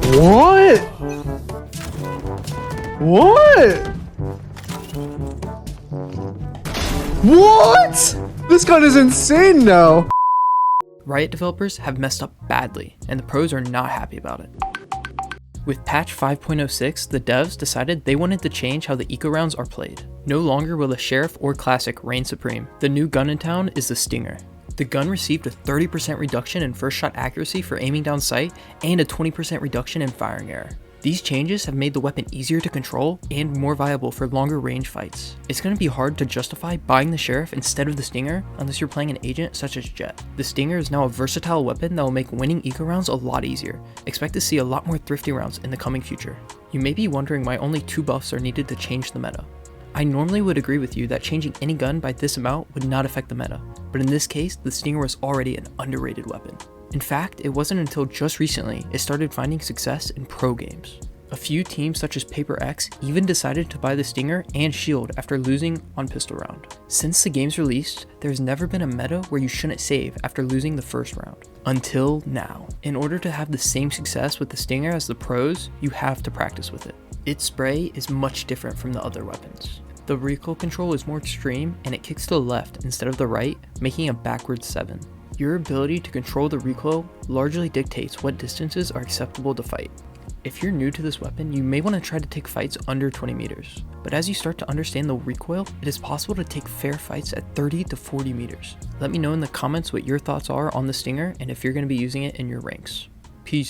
What? What? What? This gun is insane now. Riot developers have messed up badly, and the pros are not happy about it. With patch 5.06, the devs decided they wanted to change how the eco rounds are played. No longer will the Sheriff or Classic reign supreme. The new gun in town is the Stinger. The gun received a 30% reduction in first shot accuracy for aiming down sight and a 20% reduction in firing error. These changes have made the weapon easier to control and more viable for longer range fights. It's going to be hard to justify buying the Sheriff instead of the Stinger unless you're playing an agent such as Jet. The Stinger is now a versatile weapon that will make winning eco rounds a lot easier. Expect to see a lot more thrifty rounds in the coming future. You may be wondering why only 2 buffs are needed to change the meta. I normally would agree with you that changing any gun by this amount would not affect the meta, but in this case, the Stinger was already an underrated weapon. In fact, it wasn't until just recently it started finding success in pro games. A few teams such as Paper X even decided to buy the Stinger and Shield after losing on pistol round. Since the game's release, there's never been a meta where you shouldn't save after losing the first round. Until now. In order to have the same success with the Stinger as the pros, you have to practice with it. Its spray is much different from the other weapons. The recoil control is more extreme and it kicks to the left instead of the right, making a backwards 7. Your ability to control the recoil largely dictates what distances are acceptable to fight. If you're new to this weapon, you may want to try to take fights under 20 meters, but as you start to understand the recoil, it is possible to take fair fights at 30 to 40 meters. Let me know in the comments what your thoughts are on the Stinger and if you're going to be using it in your ranks. Peace.